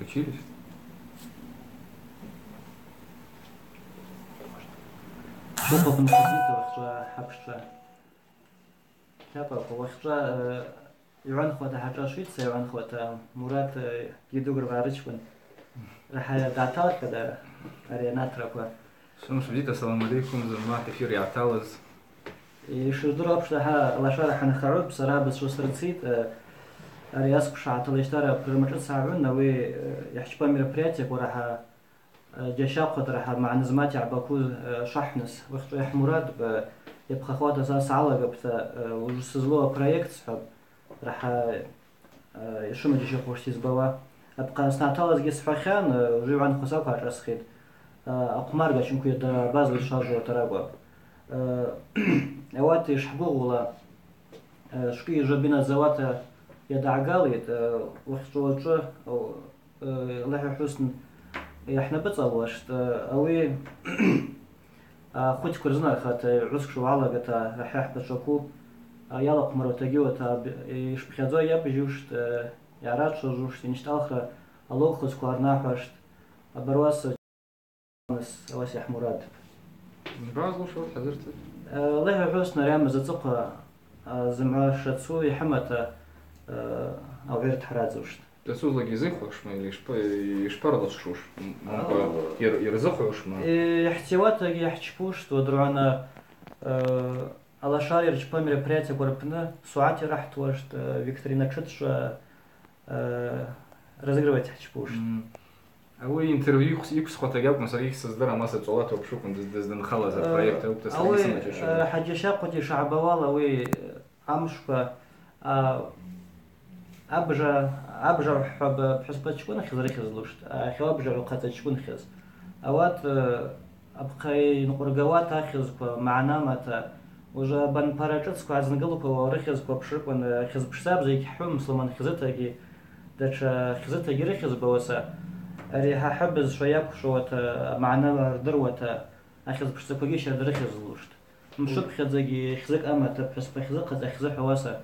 учились? شوفوا في المقدمة وخشوا حبشة تابع وخشوا يعن خوات حاجة شويتس يعن خوات مرات يدور بعرشون راح دعتال كده أرينات ركوا شنو شديد السلام عليكم زلمات كثير يعتاوز يشدروا بشتها الله شارح نخرب بصراحة بس شو صرت أرياسك شعات الله يشترى برمجة ساعون نوي يحشبا مربرياتك وراح جشاق راح مع نزمات عباكو شحنس وقت راح مراد يبقى خوات أساس على قبت وجسزلوا بروجكت صحاب راح يشوم جيش خوش تزبوا أبقى سنتالز جس فخان وجو عن خساق هالرسخيد أقمار قاشم كيد باز الشارج وتراجع أوقات يشحبوا ولا شكي جبنا زوات يدع قاليت وقت وجه أو الله حسن إحنا بتصورشت أوي خوت كرزنا خات عسك شو على قتا راح يحب شكو يلا قمرو تجيو تا إيش بخذوا يا بيجوشت يعرض شو جوشت نشت آخر الله خذ كارنا حشت برواس نس واسع مراد بعض شو حضرت الله حسن ريام زتقة زمع شتسو يحمت أو غير تحرز وشت تسوز لقي زخوش ما يشبرد شوش يرزخوش ما احتوات يحتشبوش ودرونا على شاري رجبا мероприятия горпна суати راح توشت Викторина Читш разыгрывать حتشبوش أوي интервью يكس خطة جاب مساريك صدرها مسا صلاته وبشوفن دز نخلص البروجكت أو أوي حاجة شاقتي شعب والله أوي أمشك أبجر حب بحسب تكون خزري خزلوشت خلا أبجر قطع تكون خز أوقات أبقى نقرقوات أخذ معنا متى وجا بن باراجتس كواز نقلب ورخز كوبشرك ون خز بحساب زي كحوم مسلمان خزتها داش خزتها رخز بوسا ريها حبز شوية شوت معنا دروة أخذ بحساب كوجيش رخز لوشت مشوب خزي خزك أما تبحسب خزق حواسا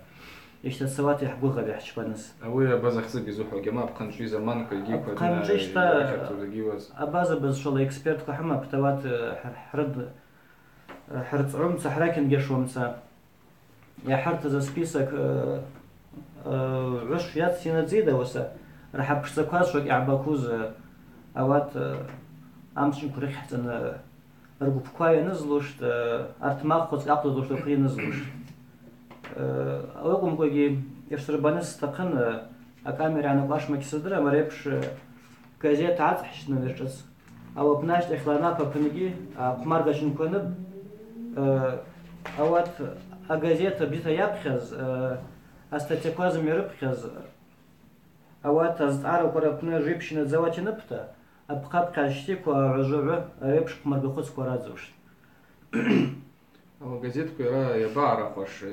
إيش تسوات يحبوها بيحش بنس أوي باز خزق يزوحوا جماعة بقن شوي زمان كيجيك بقن جيش تا أباز بز شغل إكسبيرت كحما بتوات حرت عم سحركن جشومسا يا حرت ذا سبيسك عش يات سنة زيادة وسا راح بشتكواز شو يعباكوز أوات أمشي كريحت أن رجوب كواي نزلوشت أرتماغ خذ عقد دوشت كري نزلوشت أوقم كوجي يشتري بنس تقن أكامير عن قاش ما كسدرة مريبش كازيت عاد حشنا نرجس أو بناش إخلانا ببنيجي قمار قاشن كونب أوات أجازية بيتا يبخز أستتقاز ميربخز أوات أزعار وقربنا جيبشنا زواج نبتا أبقى بقاشتك وعجوبة ريبش قمر بخص كورازوش أو газетку я بعرفش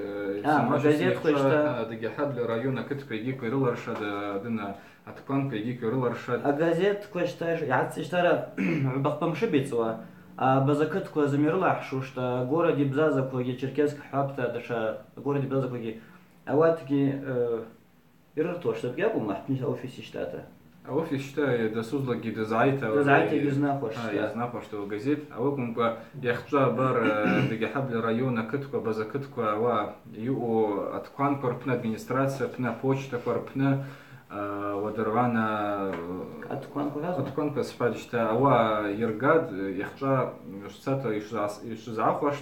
газетку إشتا دقي حد لرايونا كتب يجيك يرلا رشاد دنا أتقان يجيك يرلا رشاد газетку إشتا يعد إشترى بقى مشبيتوا بزكتكو زميرلا حشوشتا городе Бзазаку и Черкесск хабта даша городе Бзазаку и أواتكي يرتوش تبقى أبو محتني أوفيس штата أوفيس شتا دسوز لقي دزعيته يزناخوش يزناخوش تو газет أوكم يختار بار دقي حبل رايونا كتكو بزكتكو وا يو أتقان كوربنا администрация بنا почта كوربنا ودروانا أتقان كسفالشتا وا يرقاد يختار شتاتا يشزعخوش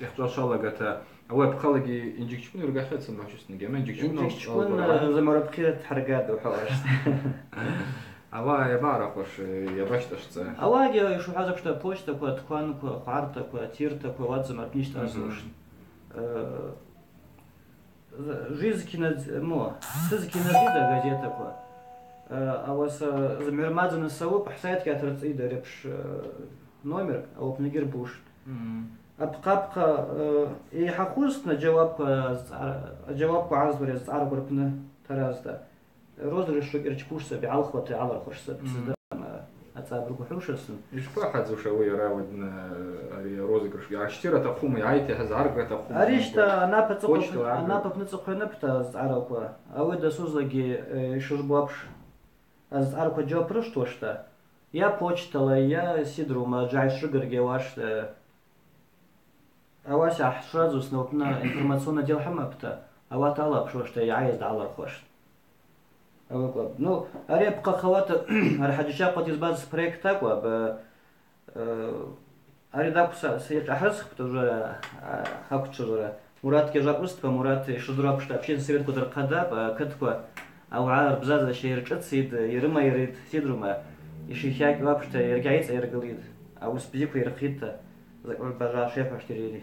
يختار شالا قتا أول بخلقي إنجيكشون يرجع خد سمع شو اسمه جماعة إنجيكشون زي ما ربخير تحرقات وحوش أوا يبارك وش يباش تشتى أوا يا شو حاجة كشتا بوشتا كوا تكوان كوا قارتا كوا تيرتا كوا وات زي ما بنيشتا أزوش жизнь مو سزكي نزيدا газета كوا أوا زمير مازن السوق بحسيت كاترت إيدا ربش номер أو بنجر بوش أبقى يحقوسنا جوابك عايز ورز عارف وربنا ترازدا روز رشوق إرجبوشة بعلخة على خشة أتصابر كحوشة إيش واحد زو شوي راودنا روزك رشوق عشتيرة تقوم يعيتي هزعرق تقوم أريشتا أنا بنتسق نبتة زعرق أود أسوز لقي شربوابش از ارکو جو پرشت وشته یا почтала я сидрума джайши гыргеваш أواش أحشرز وسنوبنا информационно дел حمبتا أوات الله بشوشتا يعايز دعالر خوش أو ну أريب قخوات أرحجشا قد يزباز بريك تاكوا ب أري داكو سيرج أحرز خبتو هاكو تشجرة مرات كجاب أستبا مرات شجرة بشتا بشين سيرت كدر قدا كتكوا أو عار بزاز شيرج أتسيد يرما يريد سيدرما يشيخاك وابشتا يرجعيت يرقليد أو سبيكو يرقيدتا زكول بجا شيف اشتري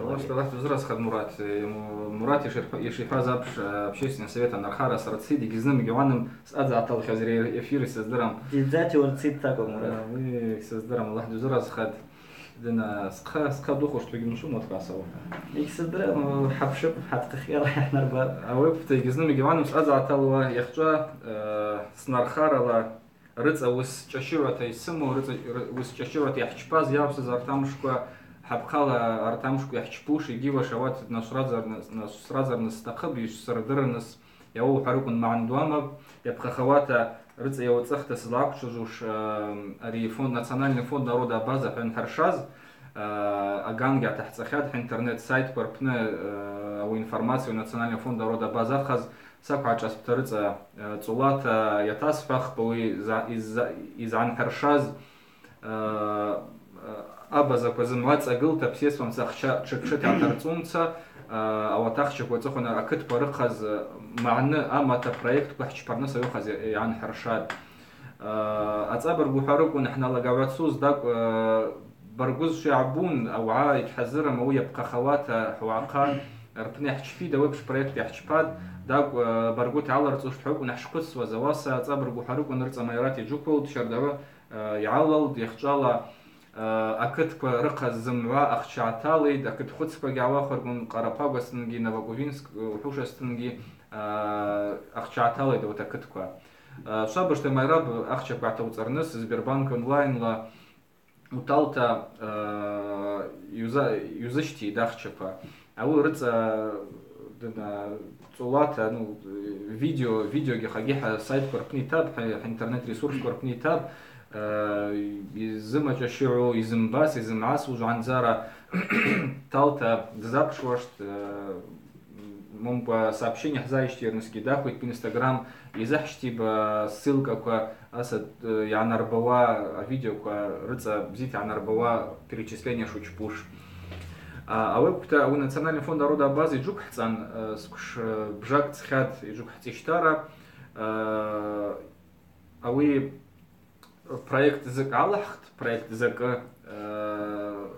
والله طلعت وزراس خد مرات يشيفا زابش общественный совет анархара сарциди гизнем геваным садza атал хазри эфир создарам дизати ورцит тако мурат мы создарам Allah взрас хад дена сқа духу что гимшу матрасов их создарам хабшып хат خيار احنا ربا اوبت гизнем геваным садza атал яхча снархарала رز أوس تشيرات يسمو رز أوس تشيرات يحشباز يابس زارتامشكوا حبقالا أرتامشكوا يحشبوش يجيوا شوات نصرازر نستقب يسردرنس يو حركون مع ندوامة يبقى خواتا رز يو تسخت سلاك شجوش أري فوند ناسيونالный фонд народа база حين حرشاز أجانجا تحت سخاد إنترنت سايت بربنا أو информацию национальный фонд народа база خز ساقع час بترزة صولات يتصفخ بوي إز عن حرشاز أبزا كوزموات أقلت بسيسهم سخشة شكشت عترتونسا أو تخشك وتخون أكد برقز معنا أما تبريكت بحش برنسا يخز عن حرشاد أتصبر بحرق ونحن لقاوات سوز داك برجوز شعبون أو عايد حزر موية بقى خوات حواقان ربنا يحكي في دوابش بريكت يحكي باد داك برجوت على رتوش حب ونحشقص وزواسة تصبر بحرق ونرت ميراتي جوكول تشردوا يعلل يخجالا أكد برقز زموا أخشعتالي أكد خدس بجوا خرجون قرابا بسنجي نوفوفينسك وحوش استنجي أخشعتالي دوت أكد كوا شابش تميراب أخشى بعتوت أرنس سبيربانك أونلاين لا وطالتا يوزشتي داخشة أول رتsa دنا صولات ну видео гехагеха сайт корпни таб интернет ресурс корпни таб изма чашиу измбас измас уже анзара талта запшвашт мом по сообщениях заиштернски да хоть по инстаграм изахшти ба ссылка ка асад я нарбава видео ка рыца бзит я нарбава перечисление шучпуш а веб-то у национальный фонд народа базы джук хцан скуш бжак цхат и джук хтиштара а вы проект язык Аллахт, проект язык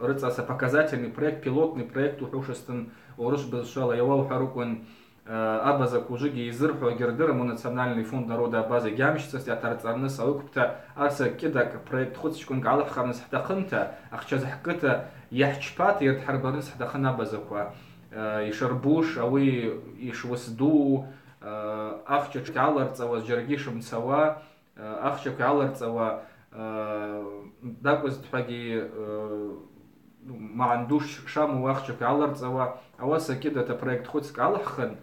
рыцаса показательный проект, пилотный проект ухушестен урыш безшала явал харукун абаза кужиги изырху гердырам национальный фонд народа базы гямщицас я тарцарны саукпта арса кедак проект хотчкун Аллах харнас хтахынта ахчаз хкыта яхчпат иртхарбарнас хтахына базаква ишарбуш авы ишвасду ахча чаларцава жергишым цава ахча каларцава дакуз тфаги ما عندوش شام واخشك على الرزوة أواسا كده это проект хоть скалаххан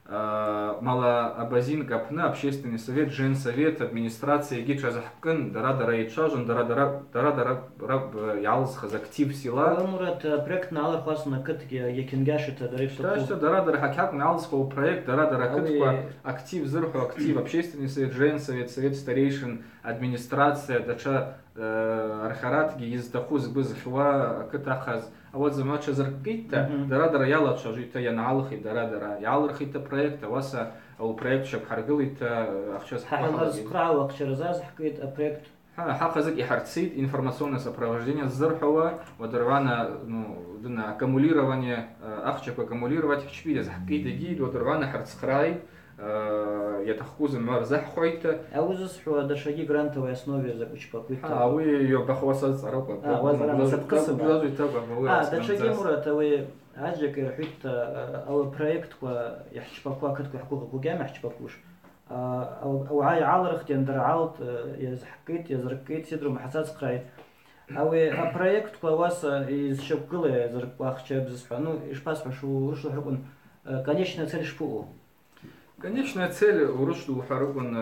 мала абазин капна общественный совет женсовет администрация гича захкан дара ичажен дара ялз хазактив села мурат проект на алар хасна кытге якингаш это дариф что дара хакак на алз хол проект дара кытва актив зырху актив общественный совет женсовет совет старейшин администрация дача архаратги из тахуз бызхва кытахаз а вот за матча заркита дара яла чажита я на алхи дара ялрхита проект васа او проект شب حرقليت اخشاس حقا وقشرزاز حكيت проект حقا زك يحرتسيد информационное сопровождение зырхова ودروانا دنا аккумулирование ахчак аккумулировать хчпида захкит гид ودروانا حرتскрай я тахкузм марзах хойта аузус хо дашаги грантовой основе закучпакуйта вы её бахваса царапа возможно сапкысым дашаги мурат вы أجيك رحيت أو بروجكت ويحشبكوا كتكو حقوق بوجام يحشبكوش أو عاي عالر اختي اندر عالت يزحكيت يزركيت سيدرو محساس قاي أو بروجكت كواس يشبكله يزرك واخش بزسبانو إيش باس شو حكون конечная цель шпу Конечная цель урушду харукун,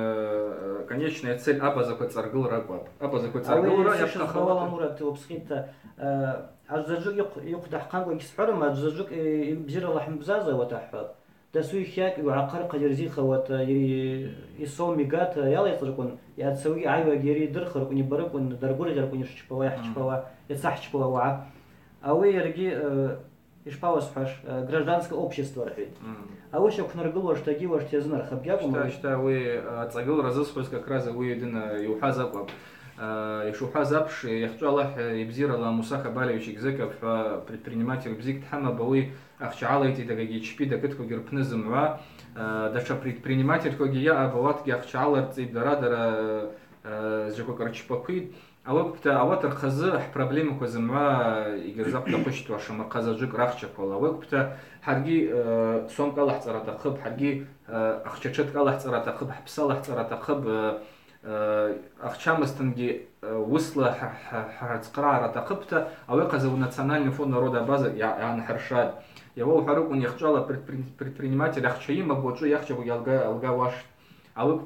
конечная цель абазакой царгыл рабаб. Абазакой царгыл ра я птахала мурат обсхита ажзажук юк дахкан يسحر ما ажзажук بزير الله حمزازة وتحب تسوي خياك وعقر قدرزي خوات يصوم ميقات يلا يطرقون يا تسوي عيوة جيري درخر كوني بركون دربور غير كوني شبوا يحشبوا يتصح شبوا وع أوي يرجي إشباوس فش гражданское общество рахит. А вы еще кнаргул что таки ваш те знар хабьягу. Что вы цагил разыскивать как раз вы один юхазаб. Юхазабш яхту Аллах ибзирала Мусаха Балевич Экзеков предприниматель бзик тхама бауи ахчала эти тагаги чпи да кытку герпнезм ва даша предприниматель коги я абават яхчала цибдарадара зжеко карчпакуид. А вот архазы проблемы козымва игерзап тапышт ваша маказажик рахчак вала. Вот харги сомка Аллах царата хыб, харги ахчачатка Аллах царата хыб, хпсалах царата хыб, ахчамастынги высла хацкарата хыбта, а вы казав национальный фонд народа база ян харшад. Его харук он яхчала предприниматель ахчаима боджу яхчабу ялга ваш. А вы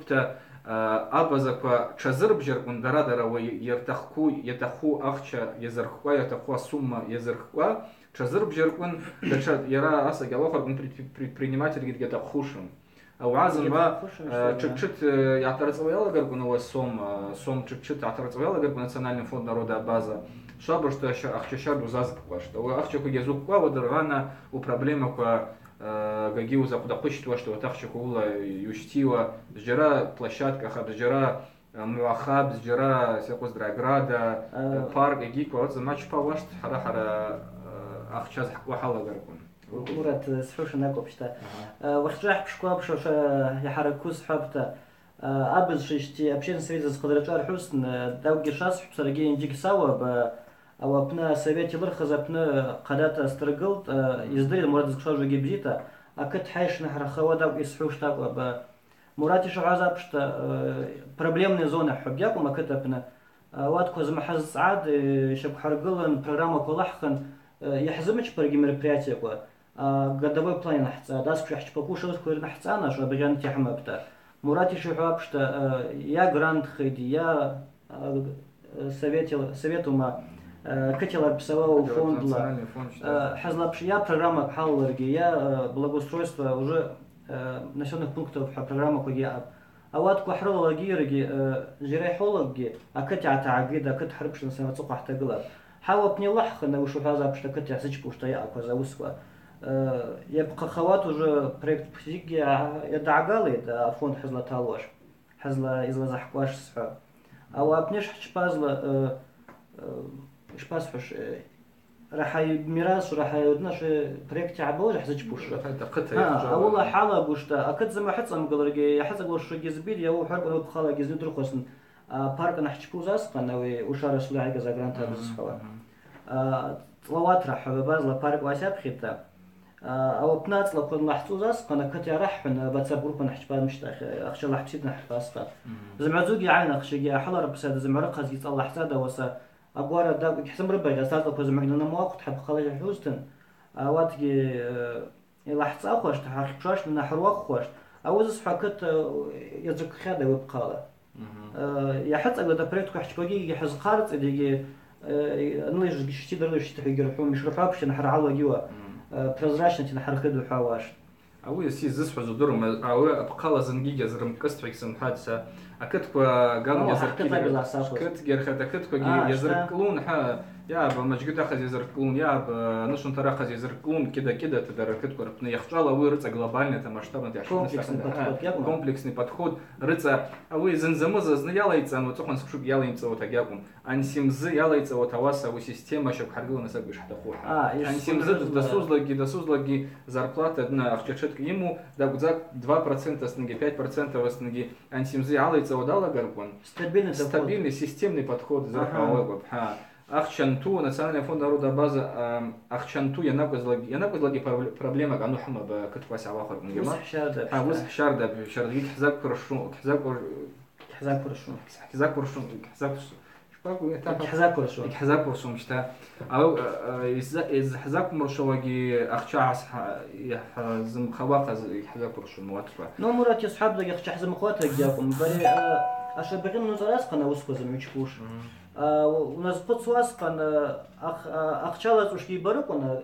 абазаква чазырбжер ундарадара вы ятаху ахча язархуа ятахуа сумма язархуа чазырбжер он дача яра аса галохар предприниматель где-то хушим. А уазан ва чуть-чуть яхтарцевала гаргуна вас сом чуть-чуть яхтарцевала гаргуна национальный фонд народа база. Шабр что ахчашар бузазква что вы ахчаку язуква водорвана у проблема ко гагиу запудапышtua, что вот ахчакула юштила, сжира площадка, сжира муахаб, сжира всякоздраграда, парк, гик, вот за матч павашт, хара ахчас хаквахала гаркун. Мурат схуша накопшта. Вахчах пшкуап шоша яхаракус хабта. Абыз шишти общественный совет за сквадрачар хусн дауги шас псарги индик сава а апна совет лырха запна қадата стргылт издырил мурат зкшажу гибзита а кат хайшна харахава дау исхушта ба мурати шагазап что проблемные зоны хубьякум а кат апна ватко замахаз саад шаб харгылан программа колаххан яхзымч парги мероприятия ко годовой план нахца дас кшахч покушал сквер нахца наш обган тяхмапта мурати шагап что я грант хиди я советума Катилар писала фондла, хазлапшия программа пхалларги, я благоустройство уже населенных пунктов программа куя. А вот кухрологи, жирайхологи, а катя таагида, кат харбшин самацук ахтагла. Хава пнилах на ушу хазап, что катя сычпу, что я аквазаусква. Я бхахават уже проект психики, я дагалы, это фонд хазла талош, хазла изла захкваш сха. А вот пнеш чпазла شباسفش راح ميراث وراح ناش بريكت عبور راح زجبوش والله حاله بوشتا اكد زما حصم قلرجي حصق وش جزبيل يا هو حرب بخاله جزني درخصن بارك نحشبوزاس قناوي وشار سلاعي زغرانتا بزحوا طلوات راح بازلا بارك واساب خيتا او بنات لو كنا نحصوزاس قنا كتي راح بتصبر كنا نحشبان مشتاخ اخشى الله حبسيتنا حفاسقه زمعزوقي عين اخشى حلا رب ساد زمرقه زي الله حساده وسا أقوار دا كحسم ربع أستاذ أقوى زمعنا نمواقع تحب خلاص حوستن واتجي إلا حتى أخوش تحقق شاش لنا حروق خوش أوزس حكت يزك خاده وبقالة يا حتى أقول ده بريتك حشباقي يحز قارت إدي نليج جشتي درليش تحقق رحوم مش رحابش نحر عوا جوا прозрачность نحر خدو حواش أو يسي زس حزو درم أو بقالة زنجيجة زرم كستفك سنحادثة أكتكوا قام يزركلون كت جرخت أكتكوا يزركلون ها يا بمجد أخذ يزركلون يا بنشون ترى أخذ يزركلون كده تدرى كتكوا ربنا يخجل ويرتع глобально это масштабно комплексный подход рыца أو زنزمزة знялается но تخون сушуб ялается вот агякум ансимзы ялается вот аваса у система шок харгила насак биш хатахуха ансимзы досузлаги зарплата на ахчачет ему да гудзак 2% снги 5% снги ансимзы ялается удала гаркун стабильный системный подход зарплаты Ахчанту, национальный фонд народа база, Ахчанту, я нагузлаги проблема, а ну хама ба катвась авахар мугема. Вус шарда, шардик хзак прошу, хзак прошу. شباب حزاكو شو يحزاكو شو مشتا أو إذا حزاكو مرشوقي أخشى زم خواقة يحزاكو شو مواتفة نو مرات يصحاب ذا يخشى حزم أخواتك جاكم بري أشبهين نزارس قنا وسكو زم يشكوش ونزقط سواس قنا أخشى وش كيبركونا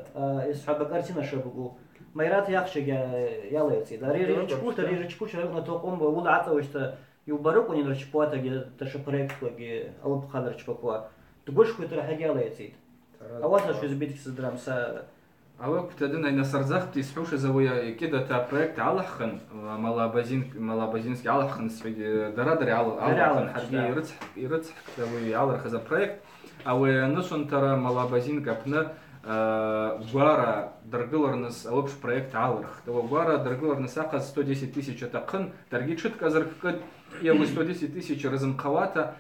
يصحاب كارتينا شبكو ميرات يخشى يلا يصير ريري تشكوش رأينا توقم ولا عطا وشتا يبركوني نرشبوات تشبرك أو بخادر تشبكوا تقولش كنت راح يلا يصير أواتها شو زبيدك صدرام سا أول كنت أدنى إن صرزخت يسحوش زويا كده تا проект علخن малабазинский علخن سفيد درادري علخن حرقي يرتح زوي علخ за проект أو نشون ترى малабазин كابنا غوارا درجلرنس أوبش проект علخ تو غوارا درجلرنس أخذ 110 тысяч تقن درجي شت كذا كد يوم 110 тысяч разом قواتا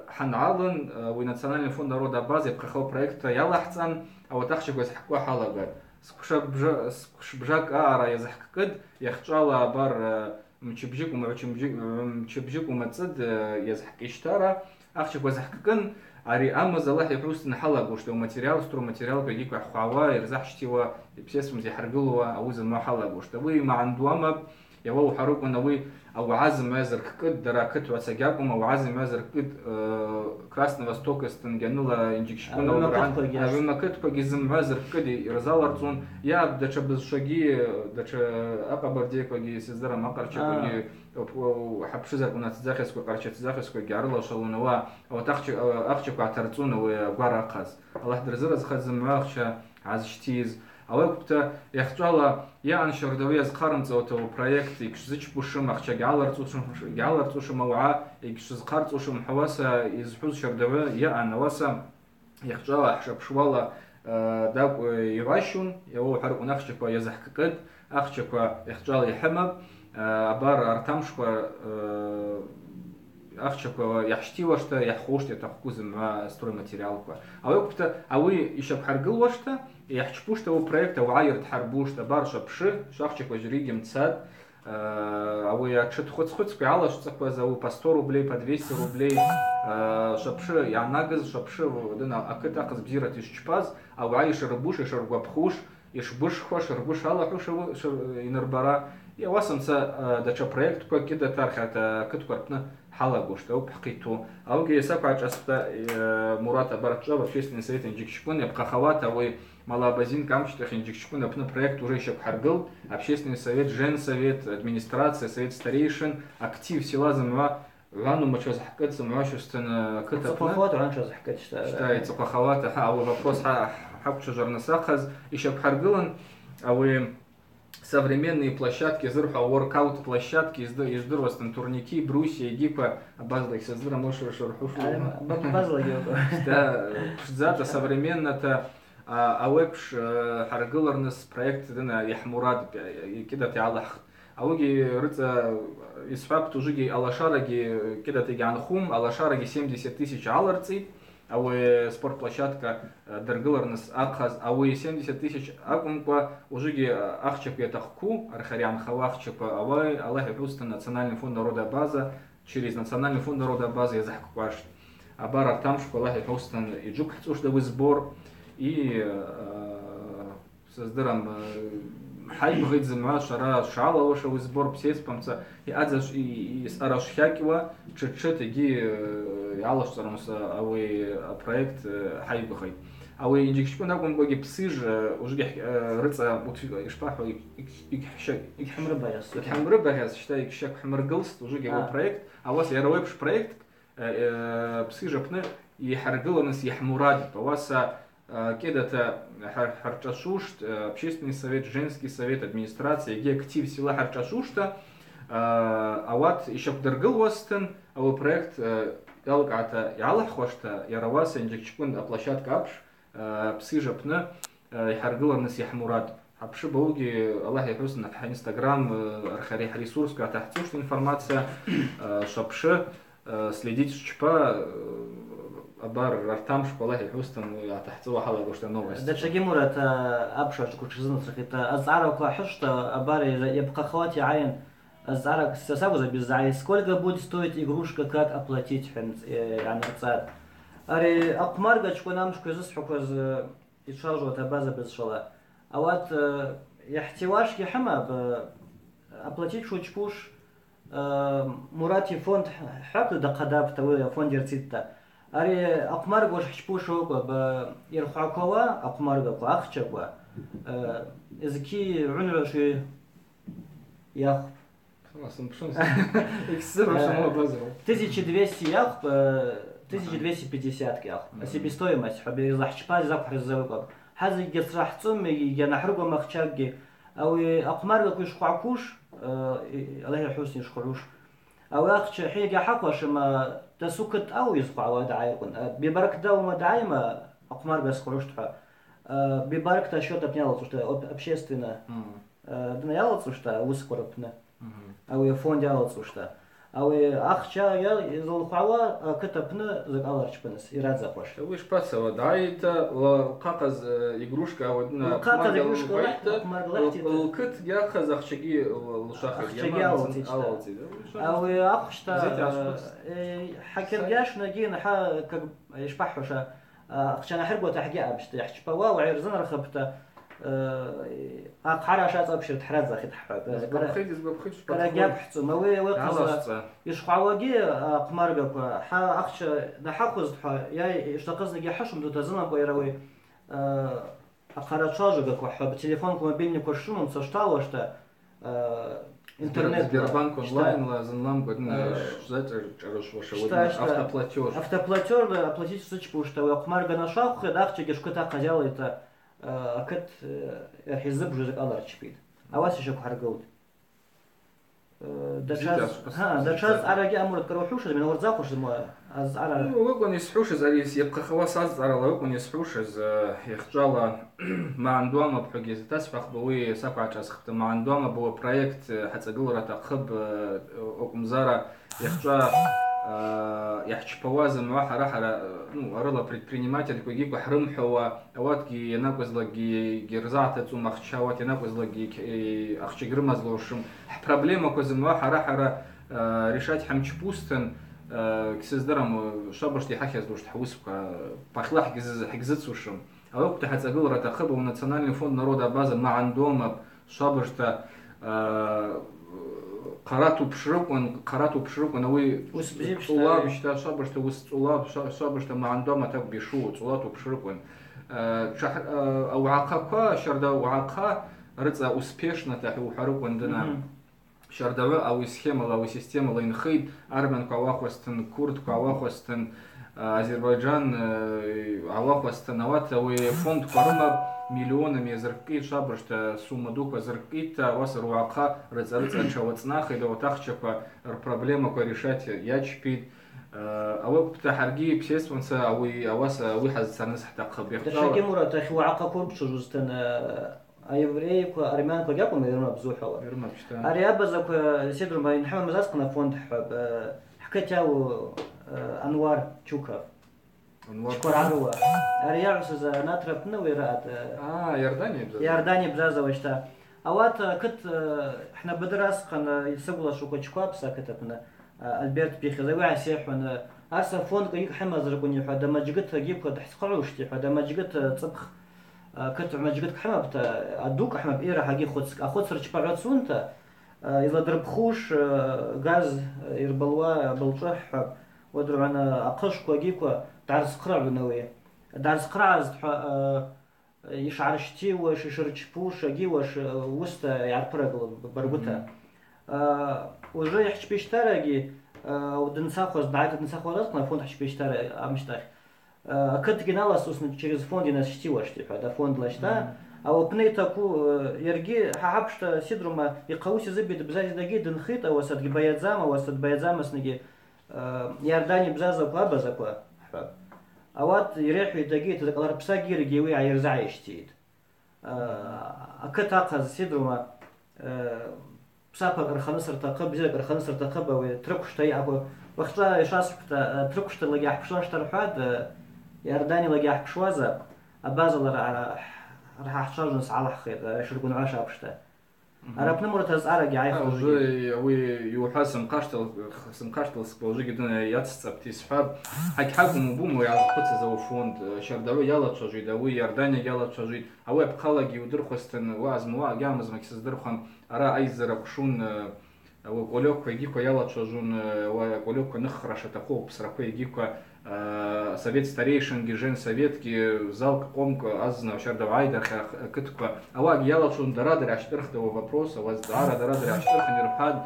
حنعلن وناциональный фонд народа базы بخخو проекта يلاحظن أو تخشى جوز حكوا حلقة سكشبجاك أرا يزحكد يخشالا بار مشبجيك ومتصد يزحك إشترى أخشى جوز حككن أري أما زلاح يبروست نحلق وشتو материал سترو материал بيجيك وحوا يرزحشتوا بسيسم زي حرقلوا أو زي ما حلق وشتو ما عندوما يوو حروق ونوي أو عزم مازر كد دراكت وسجاكم أو عزم مازر كد красный восток استنجنولا إنجكشكونا وما كت بجزم مازر كد يرزال أرزون يا دش بزشجي دش أقبرديك وجي سزرا ما قرشة وجي وحبشزر كنا تزاخس وقرشة تزاخس وجارلا شلونوا أو أخشى كعترتون وجارا قاز الله درزر خزم معخشة عزشتيز أول كبتا يختوالا يا أنشر دوية زخارم زوتو بروجكت يكشزش بوشم أخشى جعلر توشم وعاء يكشز قار توشم حواسا يزحوز شردوية يا أنا واسا يختوالا حشب شوالا داق يغاشون يو حرق نخشكوا يزحك قد أخشكوا يختوالا يحمب أبار أرتمشكوا أخشكوا يحشتي واشتا يحخوشتا تحكوز مع ستوري ماتيريالكوا أول كبتا أوي يشب حرقل واشتا يحشبوش того проекта وعاير تحربوش تبارشة بشي شخشك وجريجي متساد أو يكشت خد спиала что такое за по 100 рублей по 200 рублей шапши я нагаз шапши дына акыта кыз бзира тысяч паз а ваиш рбуш и шаргапхуш и шбуш хош рбуш аллахуш и нарбара я васамца дача проект какие-то тархата кыткорпна حلقوش تو بحقيقته أو جي سبعة أسباب مرات برتجاب في سنة سنة إنجكشكون يبقى خواته ومالابازين كامش تخين إنجكشكون أبنا проект уже еще بحرقل общественный совет жен совет администрация совет старейшин актив села замва غانو ما شو زحكت سمعوا شو استن كتب صفحات ولا شو زحكت شتاي صفحات أو вопрос حق شجر نساخز еще بحرقلن أو современные площадки, воркаут площадки, издырвас там турники, брусья, гипа, базла их создара, может шархушу. Базла да, зато современно-то, авэпш харгыларныс проект дына яхмурад, кида ты аллах. Ауги рыца исфаб тужиги алашараги, кида ты ганхум, алашараги 70 тысяч аларци. أو спорт площадка درجلرنس أخذ أو 70 тысяч أكونكوا وجيجي أخشب يتخكو أرخريان خواخشب أوي الله يبروست национальный фонд народа база через национальный фонд народа база я захкваш абар там что الله يبروст и джук хоть да сбор и создерам حي بغيت زعما شرا شعلا واش هو سبور بسيس بامتا يأذش يسأرش حكوا تشت يجي يعلش ترمس أو проект حي بغيت أو يجيك شكون أقوم بقى بسيج وجي رتسا يشبح يحمر بياس يحمر بياس شتا يكشك حمر جلست وجي هو проект أواس يرويبش проект بسيج بنا يحرقله ناس يحمراد بواسا كده харчашушт, общественный совет, женский совет, администрация, где актив села харчашушта, а вот еще подергал востен, а вот проект ялгата ялахвашта, яраваса инжекчкун площадка апш, псижапна, харгала нас яхмурат. Апши болги Аллах яхрус на Инстаграм, архари ресурс, когда тахтушт информация, шапши следить чпа. أبار رتام شقولاه الحوستن تحتوى حلا قشطة نوبس. ده شيء مرة أبشر تكون شزنا تركيتا أزعرك وحشة أبار يبقى خواتي عين أزعرك سأسوي بالزعي. Сколько будет стоить игрушка, как оплатить يعني царь? أري أقمار قد شكونا مش كوزس حكوز يتشارجوا تبازة بزشلا أوات يحتواش كي حما أبلاتيك شو تشبوش مراتي فوند حقل دقداب توي فوند يرتيتا أري أقمار قوش حشبوش هو يرخعكوا أقمار قوا أخشوا إذا كي عنو شو ياخ خلاص نبشون إكسر وش ما بازرو 1200 яхп, 1250 яхп. Себестоимость, حبي захчпать запах завыков. Хазы гесрахцум я нахруго махчаги. أو أقمار كوش قعكوش الله يحسن يشقعوش. أو أخش حيجي حقوش ما تسكت أو يسقع ودعايكون. ببرك دوما دعايما أقمار بس قعوش تها. ببرك تشوت بنيالة تشتا общественно. Дняло тушта ускорпна. أو فون ديالو تشتا. أو أخشى يزلخوا كتبنا زق الله شبنس يراد زقوش. ويش بس دعايته وقاقز игрушка ودنا قاقز игрушка الكت ياخذ أخشجي الشاخ أو أخشتا حكر جاش نجينا حا يشبحوشا عشان أحرقه تحقيقه بشت يحكي بوا وعيرزنا رخبته أقحراشات أبشر تحرز أخي تحرق. كلا جاب حتى ما وقز يشقعوجي قمر جاب ح أخش نحقز ح يا يشتقزني جي حشم دو تزنا بيروي أقحراشات جاب وح بتليفون كم بيني كشوم صشتاوشته интернет Сбербанк онлайн лазен нам годна ждать автоплатеж оплатить сучку что Акмар ганашах хедах чегешкота казяла это أكد حزب جزء الله تشبيد أواسي شو حرقود دشاز أراجع أمور كروحوش من ورزاقوش از أرا وقون يسحوش زاليس يبقى خواص از أرا وقون يسحوش از يخجالا ما عندوما بحجز تسبق بوي سبعة أسخت ما عندوما بو بروجكت حتى قلرة تخب أقمزارة يخجا يحكي بوازن واحد راح أرلا предприниматель كوجيك وحرم حوا أواتكي يناقز لقي جرزعت تسوم أخشاوات يناقز لقي أخشي جرمز لوشم проблема كوزن واحد راح решать حمش بوستن كسيزدرم شابرش يحكي لوش تحوسك بخلاح حجزت وشم أوقت حتى قلرة تخب وناциональный фонд народа база ما عندهم شابرش تا قراتو بشرق نوي طلاب اشتا شابرشت وسط طلاب شابرشت ما عندهم تاك بيشو طلاتو بشرق او عقاقا شردا وعقا رزا успешно так وحرق عندنا شردا او سخيما او система لينخيد ارمن كواخوستن كورد كواخوستن Азербайджан عواقوستن وات او فوند قرما مليونами زرقيت شابرشت سوما دوكا زرقيت واسر وعقا رزارت شواتناخ إذا وتخشى проблема كو решать يجبيد أو بتحرجي بسيسونسا أو أواسا ويحز سنس حتى قبيح. تشكي مرة تخي وعقا كورب شجوزتن أيوري كو أرمان كو جاكم يرمى بزوحة. يرمى بشتان. أريابا زكو سيدرو ما ينحمل مزاسقنا فوند حب حكيتاو أنوار تشوكا. شكر عروة. أريع أستاذ ناتربنا ويراد. يرداني بزاز. يرداني بزاز وشتا. أوقات كت إحنا بدرس قن يسوي شو كتشكواب ساكتبنا. ألبرت بيخ زوجي عسيح وأنا أرسل فوند كيك حماز ركوني حدا ما جقت جيب كده حسقروشتي حدا ما جقت طبخ كت ما جقت حما بتا أدوك حما بإيرة حاجي خد سرش بعد سونتا إذا ضرب خوش غاز يربلوا بالطرح ودرو أنا أقش كوجيكو دارس قرع بنوية دارس قرع يشعرشتي وش يشرش بوش جي وش وسط يعرفرق بربطة уже يحكي بيشتري ودنساخوز بعد دنساخوز أصلا فوند حكي بيشتري أمشتاخ كنت جنالا سوسن через фонд нас штивашти هذا فوند لاشتا أو بنيتاكو يرجي حابشتا سيدروما يقوس زبيد بزاز دقيق دنخيط أو سد بيادزام أو سد بيادزام سنجي يرداني بزاز أقوى بزاقوى أوات يريح دقيق تذكر بساقي رجيوي عيرزع يشتيد أكتاق سيدروما بسابق الخنصر تقب زي الخنصر تقب وتركش تي أبو وقتها يشاس تركش تلاقي حبشوش ترحاد يرداني لاقي حبشوازة أباز الله راح أحشاج نس على خير يشربون عشاء بشتا عرفنا مرة تزعرق يعيف وجي ويوحى سمقاشتل سبوجي جدنا ياتسب تسحب حكم بومو يعزقت زو فوند شردوي يلا تشجي دوي يردانيا يلا تشجي او بقلقي ودرخستن وازموا جامز مكس درخم ارا ايزر قشون وقولوك يجيكو يلا تشجون وقولوك نخرش تقو بسرقو يجيكو совет старейшин гижен советки зал комк азна шардав айдар кытко ава гияла чун дарадыр аштырх того вопроса вас дарадыр аштырх нирпад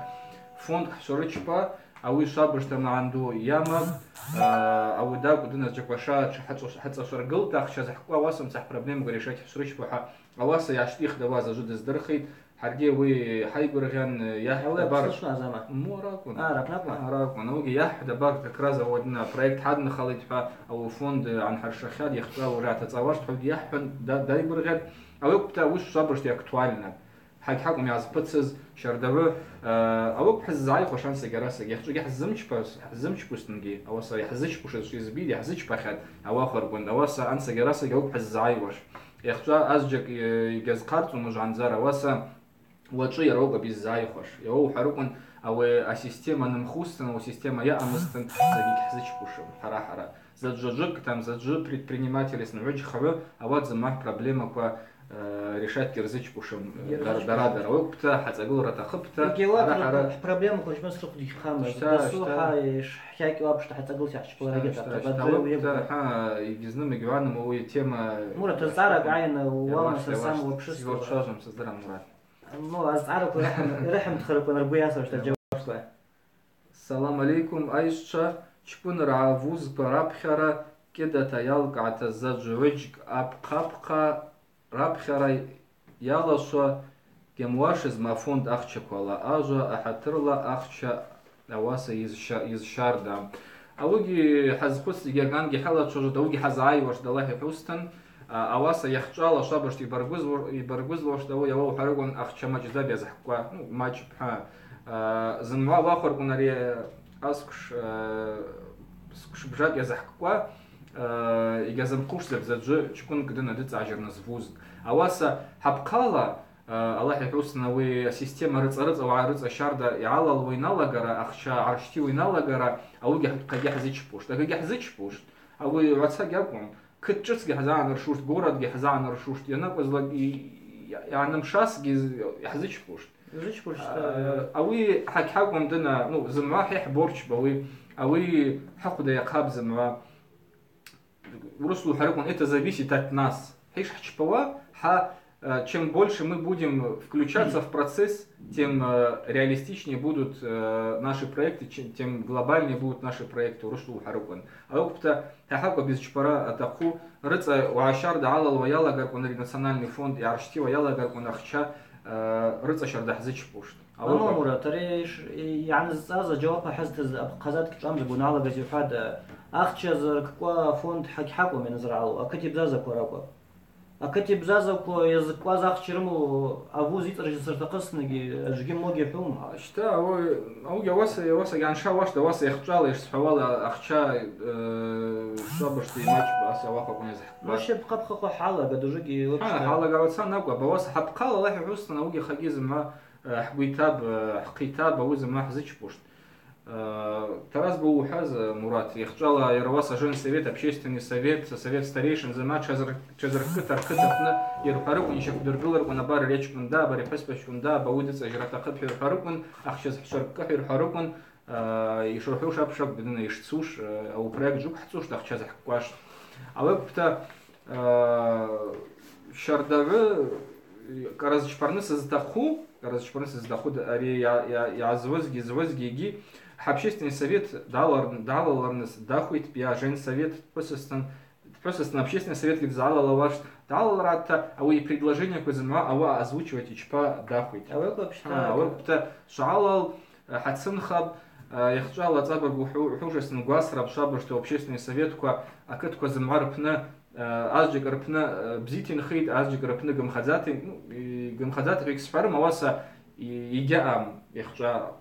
фонд шорычпа ауи шабыштам анду ямак ауи да кудына жакваша хатса шаргыл так сейчас хква васам сах проблем решать шорычпа аваса яштих да ваза жуд издырхит حرجي وي حيبرغان يحد بارك موراكون راكون اوجي يحد بارك كرازا ودنا بروجكت حد خليت او فوند عن حرشخاد يختار ورات تصاورت حد يحن دايبرغان او وقتا وش صبرت اكتوالنا حقهم يعزبتز شردو او بحز زاي خوشان سيجراس يخجي حزمش باس حزمش بوستنجي او صار يحزش بوش يزبيد يحزش بخد او اخر بند او صار ان سيجراس جو بحز زاي وش يخجا ازجك يجز قارت ومج عن زارا وسا وشي يروق بيزاي خوش يو حركن او السيستема نمخوستن او система я амстен завик хзич пушем хара заджожик там заджи предприниматели снуж хавы а вот зама проблема по решать кирзич пушем дарадара вقتا حتقول رتخبتا хара проблема кош مسرق دي خام بسوحايش حكاكي وابش حتقول تحش بلاقيتا ها يجزنم جوانم او тема مرة تزارق عين وما سام وبشس ورشاجم صدر مراد ну азарку рахм тхарку нарбуяса что джавашла السلام عليكم عايشة شبون رعافوز برابخرة كده تيالق عتزجوج أبقى رابخرة يالشوا جمواش ما فوند أخشك ولا أجا أحترلا أخشى أواسا يزشاردا أوجي حزقوس يجانجي حلا تشوج دوجي حزاي واش دلاه حوستن أواسا يخشالا شابش يبرجوز واش دو يوو حرقون أخشى مجدا بيزحقوا ماج بها زنوا واخر كناري أسكش بجات يزحقوا يجازم قوش زبزج تكون كدنا دتعجر نزفوز أواسا حبقالا الله يحوسنا وي سيستема رصرص او عرص شاردا يعلل وينالاغرا اخشا عرشتي وينالاغرا او قد يحزيش بوش دا يحزيش بوش او واتسا جابهم كتشس جهزان رشوش город جهزان رشوش ينا قزلا يعني مشاس يحزيش بوش اوي حكاكم دنا نو زما حيح بورش بوي اوي حقد يقاب زما ورسلوا حركون это зависит от нас حيش حچپوا чем больше мы будем включаться в процесс, тем реалистичнее будут наши проекты, тем глобальнее будут наши проекты. Рушлу Харукан. А опыта Хахака без чпара атаку рыца уашарда алал ваяла гаркун национальный фонд и аршти ваяла гаркун ахча рыца шарда хзич пушт. أمورة ترى يعني الزازة جوابها حزت قزات كتشامز بنالا بزيفاد أخشى كوا فوند حكوا من زرعوا أكتب زازة كوراكوا أكتب زازكو يزكوا زاخشرمو أبوز يترجع سرتقص نجي أجيم موجي حوم. شتا أو يواسا يعني شا واش دواسا يخشال يشحوالا أخشى صبرت ماتش بس واقع كون يزح. مش بقى بخو حالة بدوجي. حالة قاعد سان نقول بواسا حبقال الله يحوسنا وجي خجيز ما حقيتاب أوز ما حزتش بوشت. Тарас был ухаз Мурат. Яхчала Яроваса жен совет, общественный совет, совет старейшин, зама чазаркыт аркытапны Ярухарукун еще кудыргылар кунабар речкунда, бари песпачкунда, баудица жратакыт Ярухарукун, ахчаз шарках Ярухарукун, и шурху шапшак бедна ишцуш, а у проект жук хцуш тахчаз хкваш. А вы как-то шардавы разочпарнысы задаху, ари я звозги ги. Общественный совет далаларныс дахует пия жен совет просто общественный совет где залалаваш далаларата а вы предложение козыма ава озвучивать ичпа дахует а вы вообще шалал хатсынхаб яхчала цабар хужесн гасраб шабар что общественный совет ко акет козыма рпна азжик рпна бзитин хит азжик рпна гамхадаты эксфарм аваса Игям,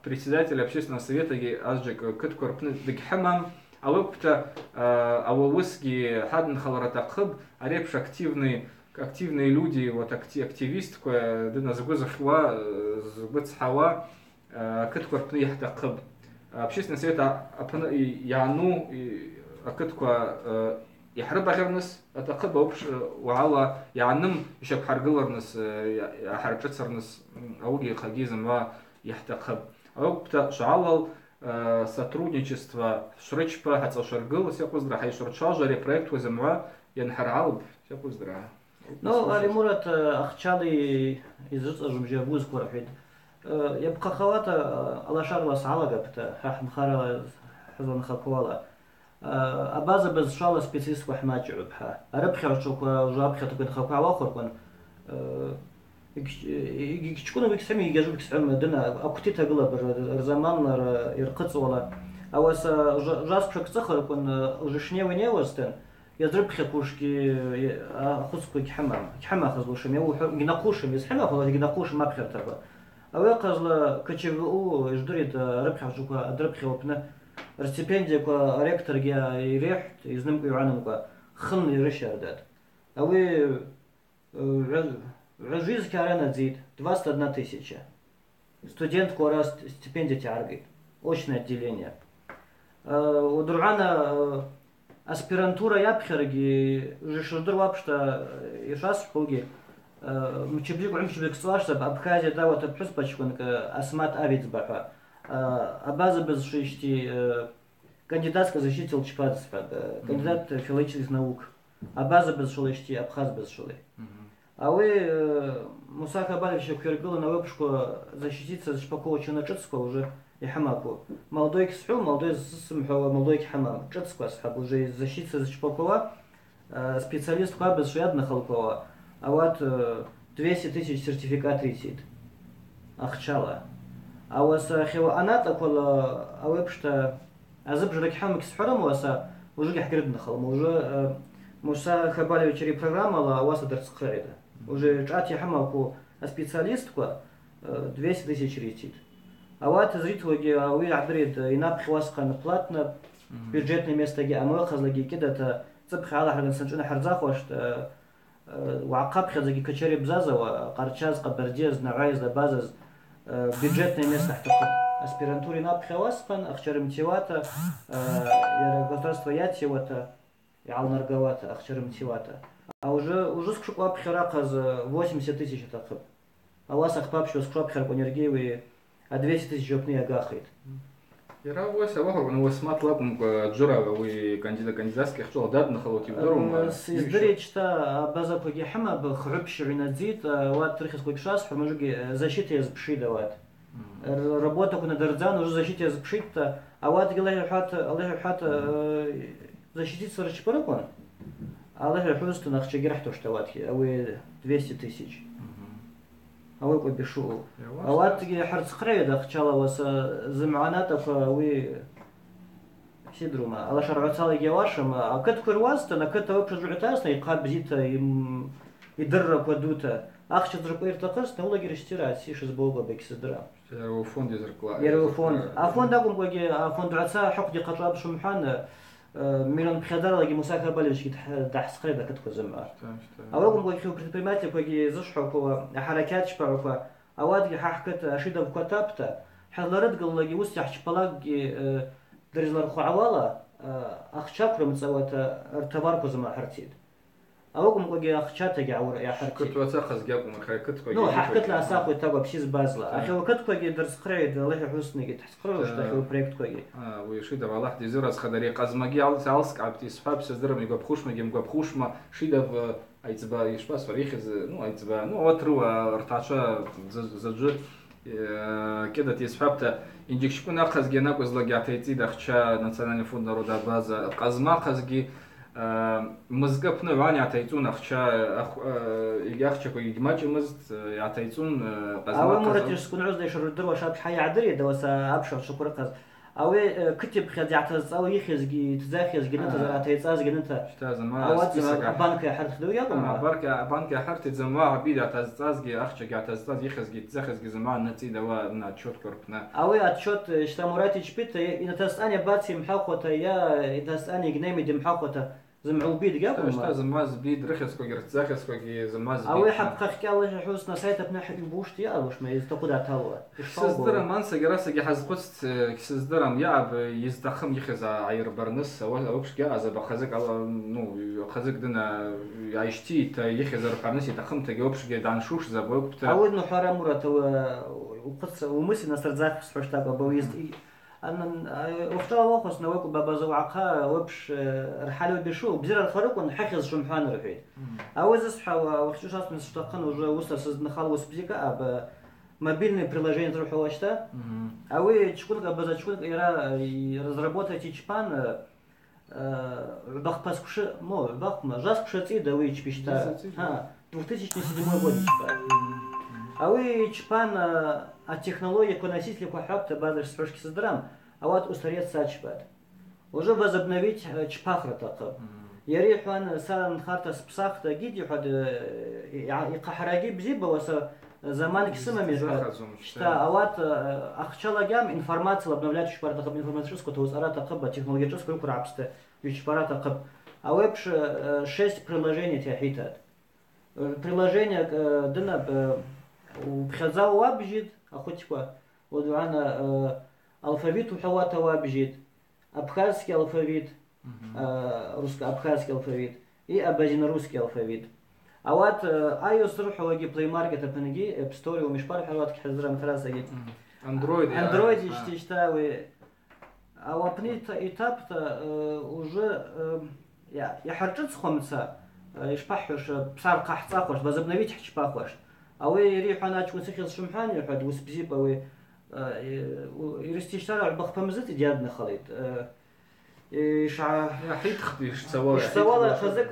председатель общественного совета, Азджик Кыткорпны Дикхамам, а выпта Авовыски Хадн Халаратахыб, арепш активный активные люди, вот активист, дына сгузахва, сгуцхава, кыткор пны яхтакыб. Общественный совет яну акытква يحرب غيرنس أتقبل وبش وعلى يعنم يشوف حرقلرنس حرقتسرنس أوجي خجيزم ويحتقب أو بتا شعلل сотрудничество шрычпа хотел шаргыл все поздра хай шурчал жаре проект воземва янхаралб все поздра. Ну алимурат ахчали изжужм жевуз корфид يبقى خواتا على شارلا سعالة بتا حح مخارا حزن خكوالا أبازا بز شالا سبيسيس وحماج عبها أربخي عشوك وجابخي تكون خكوا واخر كون يكشكونا بكسمي يجازو بكسم دنا أكتي تقلا برزمان يرقص ولا أوس جاس بشك تخر كون جشني وني وستن يضربخي كوشكي أخذكو كحمام خذوش ميو جناقوش يسحنا خلاص جناقوش ما بخير تبع أو يقصد كتشبو يجدريد ربخي عشوك أدربخي وبنا رستيبندي كوا ريكتور جا يريح يزنم يعنم كوا خن يرشردات أوي رجيز كارنا تزيد 21 тысяча студент كوا стипендия تعرقي очное отделение ودرعنا аспирантура يبخرجي جشردر وابشتا يشاس خوجي مشبيك وعمشبيك سواشتا بأبخازيا داوة بحسبة أسمات أبيت بحا Абаза без шести кандидатская защита лчпац, кандидат филологических наук. Абаза без шести, Абхаз без шулы. А вы Мусаха Абалевича Кюргила на выпуску защититься Шпакова Чуначицкого уже и Хамаку. Молодой кисху, молодой сумхова, молодой кихамам. Чицкого схаб уже защититься Шпакова, специалист без швядна Халкова. А вот 200 тысяч сертификат рисит. Ахчала. А у خيو أنا تقول أوبشت أزبج لك حمك سحرم واسا وجو يحكرد نخل موجو موسى خبالي وشري программа لا واسا درس قريدة уже чати حماكو специалистку 200 тысяч ритит. А вот зрители вы عبريد ينابخ واسقا платно бюджетное место جي أموال خزلجي كده تبخ على حاجة سنجنا حرزاق واشت وعقاب خزلجي كشري بزازة وقرشاز قبرديز نعايز لبازز бюджетное место в аспирантуре на Пхаваспан, Ахчарим Тивата, государство Ятивата, Ялнаргавата, Ахчарим Тивата. А уже скшуква Пхараказ 80 тысяч таков. А у вас Ахпапшо скшуква Пхарку Нергеевы, а 200 тысяч опны агахает. Я вось авахор, но смат лапом джура вы кандидатских что дат на халоти вдорум. Издыречта база коги хама бхрубш ринадзит, вот трихас койшас, поможги защита из пшидават. Работа куда дардзан уже защита из пшидта, а вот Аллах хат защититься рачпарапон. Аллах просто нахчагирахто что вот, а вы 200 тысяч. А вы побешу. А вот такие хардскрейда хотела вас заманатов вы сидрума. Алла шаргацала гевашем. А кат курваста на кат вы прожитасно и кабзита им и дырра кодута. Ах что же поиртакас на улаги растирать сишь из Бога бексидра. Я фонд изеркла. Я фонд. А фонд агум коги а фонд раца حق دي قطراب شمحان ميلان بخدار لاجي مساكر بالش تحسقريدا كتكو زعما اوغم كوي خيو بريماتي كوي زشحو كو حركات شبعو كو اواد ححكت اشيدا كتابتا حضرت قال لاجي وسح شبلاجي درجلار خوعوالا اخشاكرو متصوت ارتباركو زعما حرتيد اوغم كوي اخشاتا جاور يا حرتيد كنت وثاقز جاكم خايكت كوي نو ححكت لا ساقو تبا بشيز بازلا اخي وقت كوي درس قريد الله حسني تحسقرو شتا بروجكت كوي ويشيدا والله دي زرا خدري قزماجي علسك عبتي سباب سزدرم يغو بخوشما جيم غو بخوشما شيدا ايتبا يشباس فريخز ну ايتبا ну отру артача заджу كده تيسفابتا индикшку нахазги накозлаги атайти дахча национальный фонд народа база казма хазги مزقبنا واني عتيتون أخشى يخشى كي يجمعش مزت عتيتون قزمة. أول مرة تشكون عزلة شردر وشاب حي عدري دوسا أبشر شكر قز. أو كتب خد يعتز أو يخزجي تزاخزجي نتا عتيتاز جنتا. أو بانك حرت خدو يلا. بانك حرت زمان عبيد عتيتازجي أخشى عتيتاز يخزجي تزاخزجي زمان نتي دوا ناتشوت كربنا. أو أتشوت اشتمراتي شبيت إن تسأني باتي محاقوته يا إن تسأني جنامي دي محاقوته. زمعوا بيد قبل ما زماز بيد رخص كوجرت زاخص كوجي زماز أو يحب خخك الله حسنا سايت بناحية البوشتي أروش ما يستقود عتاوة سيزدرم مانسا جراسة جهاز قدس سيزدرم يعب يزدخم يخز عير برنس أو بش جاز بخزك على نو خزك دنا عيشتي تا يخز رفعنس يتخم تجاوبش جد عن شوش زبوك أول إنه حرام مرات وقدس ومسي نصر زاخ حشتاق بويز أنا وقتها وقص نوقف بابا زوعقها وبش رحلة بشو بزر الخروق ونحخز شمحان رحيد أوز أصحى وخشوش أصلا نستقن ووصل سز نخلص بزيكا أب мобильное приложение تروح واشتا أوي تشكون قبضة تشكون разработать чпан бах паскуш мо бах ма жас кушати да вы чпишта 2007 год чпан أوي чпан а технология коносителя кухапта базар строчки создам а вот устарет сачпад уже возобновить чпахра таков يريحون سان خارطة بساخته جدي يحد يقحراجي بزيبه وسا زمان كسمة ميجرا شتا أوات أخشلا جام информация обновлять شبارة قب информатическую то узара тақب технологическую курабсте шбара тақب а вебш 6 приложений тяхитат приложение дына بخزاو وابجد أخوتكوا ودعانا алфавит وحواته وابجد أبخازский алфавит русско-абхазский алфавит и абазино-русский алфавит. А вот iOS руху лаги Play Market апенги App Store ومشبار حلوات كحزرام ثلاثة جد. Android يشتاوي. А вот этап-то уже я харчусь хомца. يشبحش بصار قحصاقش возобновить حشباقش. أو يريح أنا أشوف سخيص شمحان يحد وسبزيب أو يرستيشتار على بخبمزت ديادنا خليط. يا حيت خديش سوالة خزك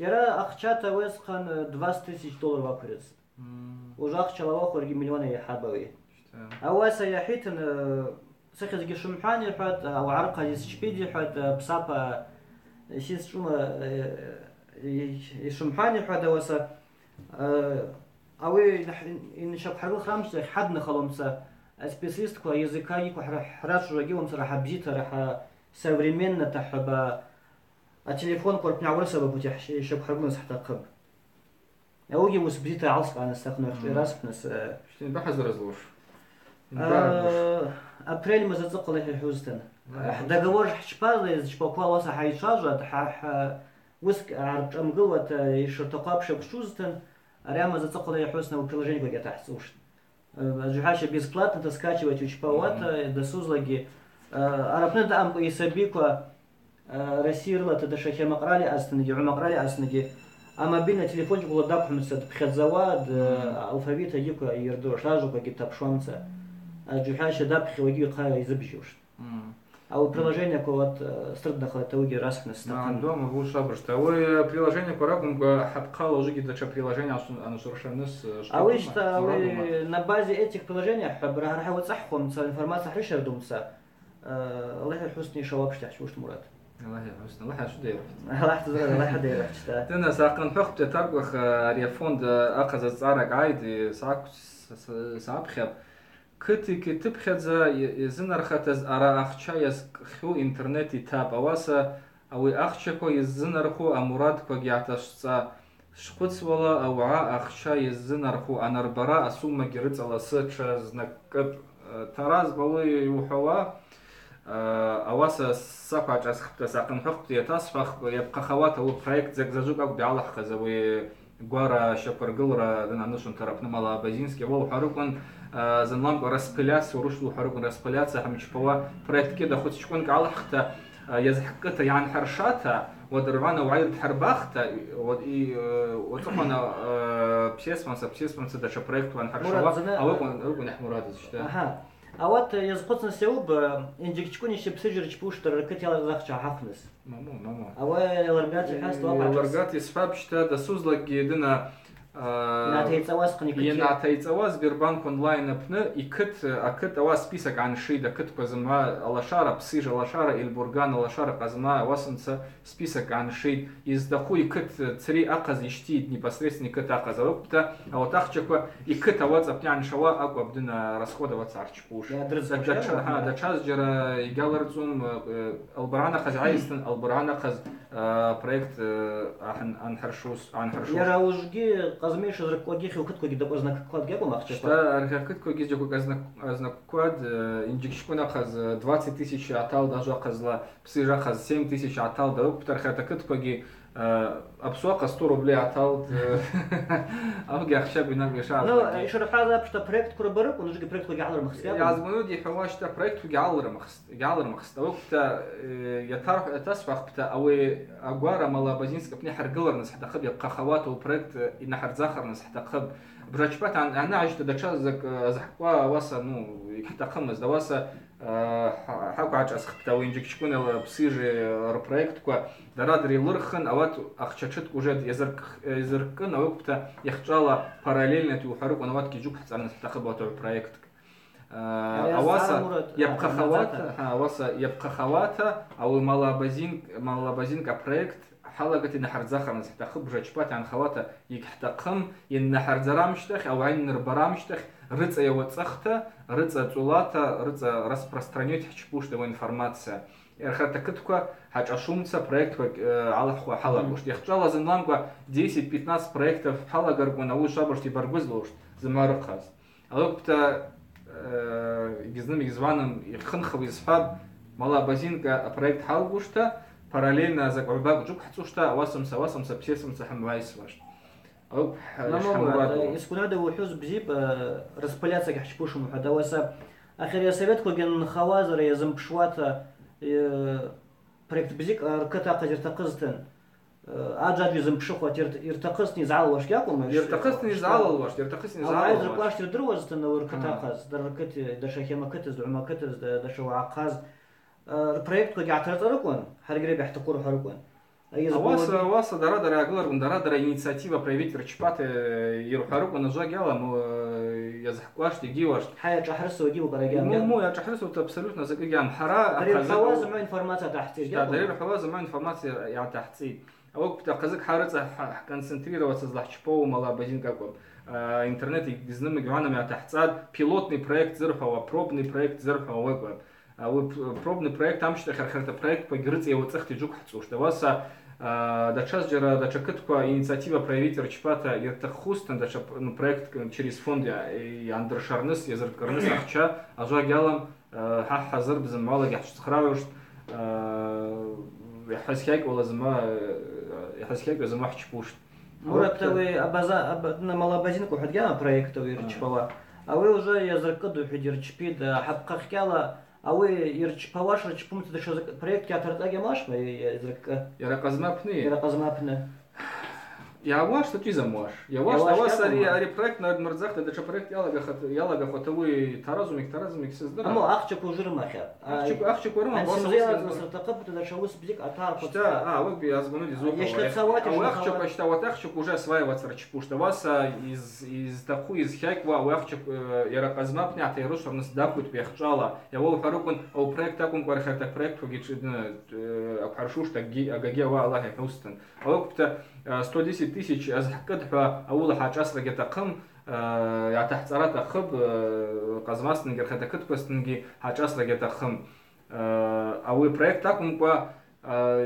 يرى أخشاته ويسخن $20,000 وكرز وجا أخشلا وآخر مليون يحبوي أول سيحيت سخز جي شمحان يحد أو عرقة يسشبيد يحد بصابة شيء شوما شمحان يحد وسا أوي إن شاب حرق خامس حد نخلمسا سبيسيست كوا يزكاي كوا حراش رجيهم صراحة بجيت راح современно تحب التليفون قرب نعورسه ببوتيح شاب حرقنا حتى قب أوجي وسبيت عصق أنا استخدم راسك ناس بحث رزلوش أبريل ما زتقل له حوزتنا договор حشبال شبكوا واسع حيشاجة وسك عم قوة يشرتقاب شبشوزتن ريما زتقل له حوزنا وبريложение قاعد تحسوش جهاش бесплатно таскачивать учпават досузлаги عرفنا ده أم يسبيكوا رسيرلا تدشى مقرالي أصنعي عمقرالي أصنعي أما بينا تليفون جبوا دابح مسد بخد زواد ألفابيت يجيكوا يردو شاجوا كجيت بشوانسا جوحاش دابخ ويجي قاية يزبجوش أو приложение كوات سرد دخل توجي راسك نستقبل عندهم هو شابرش توي приложение كورابم حبقال уже где-то приложение أنا совершеннس أو إيش توي на базе этих приложений حب راح وتصحهم صار информация حريش يردومسا الله يحسني شواب شتاح وش مراد الله يحسن الله شو داير الله يحتزر الله حد يروح شتاح تنا ساقن حقت تربخ ريفوند أخذ صارك عادي ساق خب كتب خذ يزنر ختز أرا أخشى يسخو إنترنت تاب أواسا أو أخشى كو يزنر خو أمراد كو جعتش شقص ولا أو أخشى يزنر خو أنربرا أسوم جرت على سيرش زنك تراز بوي وحوا أواسا ساقع جس خبت ساقن حقت يتصفخ يبقى خوات هو проект زجزجوك أو بعلق خزوي جوارا شبرجلرا دنا نشون ترى مالا بازينسكي ولا حركون زنلام распыляться ورشلو حركون распыляться هم يشبوا проект كده خد شكون على حتى يزحقته يعني حرشاتها ودروانا وعير حرباخته ودي وطبعا بسيسمانسا ده شو проект وان حرشوا أو نحمرات إيش أوات يزقطنا سيوب إنجك تكون يشب سجر تبوشتر كتير زخشة حفنس ماما أوي لرجات حاس توقع لرجات يسحب شتا ده سوزلك جدنا ينعتيت أواز بيربانك أونلاين أبناء أكت أواز список عن شيء ده كت قزما لشارة بسيج لشارة البرغان لشارة قزما واسنسا список عن شيء يزدخوي كت تري أقز يشتيد непосредственно كت أقز وقتا أو تخشكوا يكت أواز أبني عن شواء أقوى بدنا رسخوده وتصارشبوش ده час جرا يقالرزوم البرهان أخذ عايزتن البرهان أخذ проект анхаршуш. يرى وجدي قزميش زرق وجدي خو كتكو جدا قزنا كقاد جابو مخشى. Что архитектор гизджу азнакуад инжекшкуна хаз 20 тысяч атал даже хазла псижа хаз 7 тысяч атал да уктар хатакыткоги абсуака 100 рублей атал авги ахшаб бинам гешав. Ну, еще раз что проект курбарык, он же проект хоги алыр махсия. Я азмануди хавашта проект хоги алыр махс. Уктар ятар тасфах бта ауи агвара мала базинска пни харгылар нас хата хаб ябqa хавату проект ина харзахар нас хата хаб برجبات أنا عشت دكتور زحقوا واسا نو حتى خمس دواسا حاجة عج أسخت أو إنجك شكون بصير البروجكت كوا درادري لرخن أوات أخششت كوجد يزركن أو وقتها يخجلا parallельно تحرك ونوات كيجوك حتى أنا تخبط البروجكت أواسا يبقى خواتا أواسا يبقى خواتا أو مالابازين كبروجكت حلقة نحر زخر نسحت خب رجبات عن خواته يكحتقم ينحر زرامشتخ أو عين ربرامشتخ رزق يوتسخته رزق زولاته رزق распространять حشبوش ده информация. يرخت كتكوا حاج أشومца проект على خوا حلقة وش يخجل زنلانكوا 10-15 проектов حلقة رجونا أول شابرتي برجوزلوش زمارقاز. ألوكتا جزنم يزوانم يخنخو يزفاب مالا بازينكا проект حلقوشتا параллельно за гурбак жук хацушта васамса псесамса хамвайс ваш. Оп мама искуна да вухуз бзип распыляться гашпушум хадаваса ахир я совет коген хавазар я зампшвата проект бзик арката qadиртaqızтын аджад зампшхват иртaqызни залваш якум иртaqызни залваш айз рплаштир дурвазтын уркатaqаз даркати дашахема катыз дума катыз дашавaqaz البروجكت كي عترضركون حرجري بيحتقروا حركون واسا درادر اغلر درادر инициатива проявить рчпаты يروحركون نجاجала يزحقواش تجيواش حاجه حرسو يجيبوا برجال مو يا حرسو абсолютно زقيام حرا حواز مع انفورماتيا تحتي دليل حواز مع انفورماتيا يا تحتي او بتا قزق حارص концентрироваться злахчпоу мала базин какой интернет изнем гванам я тахцад пилотный проект зерхова пробный проект зерхова веб пробный проект там что хархарта проект по грыце его цехти жук хацуш даваса да час жера да чакытка инициатива проявить рчпата иртахустан да проект через фонд и андершарныс языркарныс ахча ажа гялам ха хазыр bizim мала гахшхравыш حسكاك ولا زما حسكاك زما حчпуш مرتبي ابازا مالا базинку хадгана проектов ирчпала а вы уже языркыду хидирчпид хапка хкяла أو يرتشبواش رتشبومت ده شو проект كاترت أجي ماش ما يزرق يرقز مابني يرقز مابني يا واش تجي واش يا واش تواصل أري проект на مرزق ده شو проект يلا خطوي ترازمك سيزدر أما أخشك وجر ما خير أخشك ورما بس مزيان مصر تقبل ده شو بزيك أتار شتا وقبي أزمنودي زوج أو أخشك شتا وتأخشك уже осваиваться рачпуш таваса из такой из хаква أو أخشك يرقز مابني عتيروش فرنس دابوت بيخجالا يا وو حركون أو проект تكون قرخة так проект وجيش أبحرشوش تجي أجي والله هيكوستن أو كبت 110 тысяч أزحكتها أول حاجة أسرق يتقم يا تحت صارت أخب قزماستن جرخة كتبستنجي حاجة أسرق يتقم أول проект تكون قا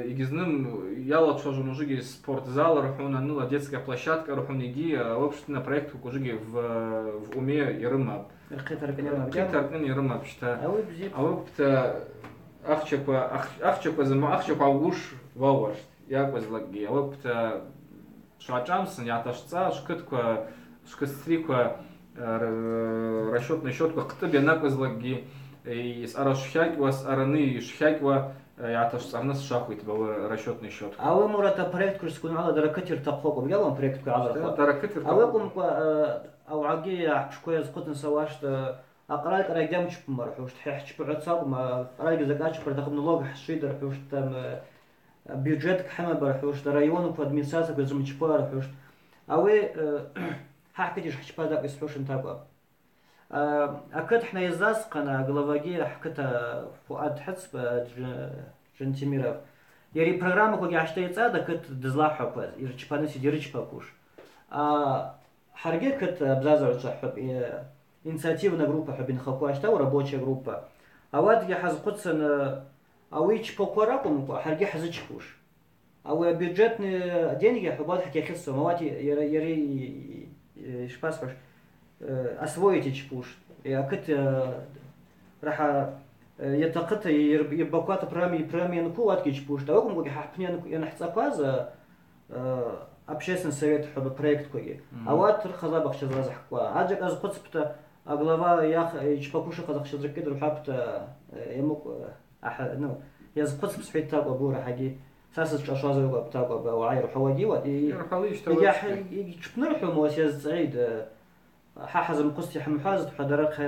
يجزنم يلا تشوجو نجيجي спортзал رحونا نلا детская площадка رحونا يجي общественно проект كوجيجي в уме يرمى كتر يرمى بشتا أو بتا أخشك زما أخشك عوش واوش як возлаги, а вот шачамсон я ташца шкытка шкыстриква расчетный счетка ктыбе нак возлаги из арашхяква с араны шхяква я ташцарна шахует был расчетный счет. А вы мурата проект курскун ала даракатир тaqoqum ялам проект куала. Даракатир. А вы кум أو عجية شكوية زقطن سواشت أقرأت رجام شو مرحوش تحش بعتصاب ما رأي زكاة شو بردخم نلوج حشيد رحوش تم بيوجيت كحمة برحوش دريون وفادمينساسة بزم شبار رحوش أوي حكيتش حشبا داك إسلوشن تابا أكيد إحنا يزاز قنا غلافاجي حكيتها فؤاد حسب جنتيميرا يري برنامج كوجي عشتي تصاد أكيد دزلاحه كوز يرتشبانس يديرش باكوش حرجة كت بزازر صاحب инициативная группа حبين خاكواشتا ورабочая группа أواد يحز قدسن أويش بقرا كم حرجة حزتشكوش أو бюджетные деньги حبات حكي خصهم مواتي يري شباسفش أسويتي تشبوش يا كت راح يتقط يبقات برامي نكوات كيشبوش تاوكم وجه حبني أنا حتسقاز общественный совет حب проект كوي أوات رخصة بخش زراز حكوا أجك أز قدس بتا أغلبا ياخ يشبكوش قدر خش دركد روحابتا يمك نو يز قدس بسحيت تاقو بورا حقي ساسس أشواز يوقع بتاقو بوعير حواجي ودي يرحليش يجبنرحو موسيز عيد حازم قصتي حمحاز حدرق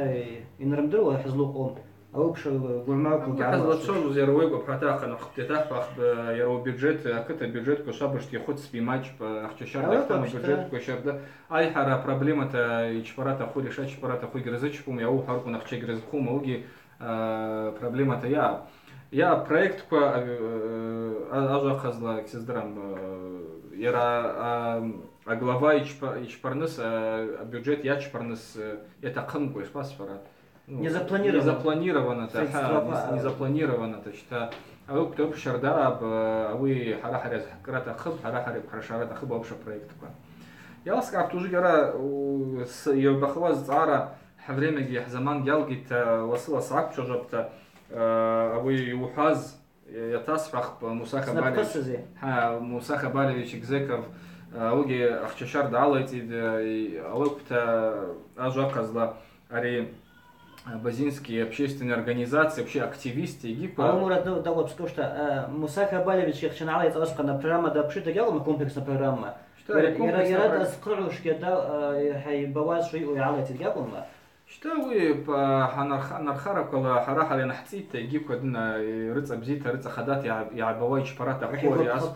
ينرمدرو وحزلو قوم أو بش قول معكم حزلت شو زيروي بحتاق أنا خطيتها فأخ يرو بيدجت كت بيدجت كشابش تيخد سبي ماتش بأخش شهر تام بيدجت كشهر ده أي حرا проблема تا يشبرات أخوي ليش يشبرات أخوي جرزتش بوم ياو حركون أخشي جرز بوم أوجي проблема تا يا проект كوا أجا خزلا كسدرام يرا глава ичпарныс бюджет ячпарныс это қым қойш пасфара не запланировано не запланировано то что أو كتب شردا أوي حرا حرز كرات أخب حرا حرب حرشارات أخب أبشر проект كوا يا أسكع توجي جرا يبخواز عارة حفريم جي زمان جالجيت وصل صعب شجبت أوي وحاز يتصفح مساخة بالي ها مساخة بالي شكزكر أوجي أخشار دعالتي أوقت أجاقزلا أري базинские общественные организации, вообще активисты египта. А Мурат, да вот потому что Мусаха Балевич их начинала это острая программа, да вообще такая комплексная программа. Я рад أذكره كده هي بواز شيء ويعلى تلقاهم. Что вы по анархаракала хараха лена хтита егип кодна рыца бзита рыца хадат я бавайч парата хори ас.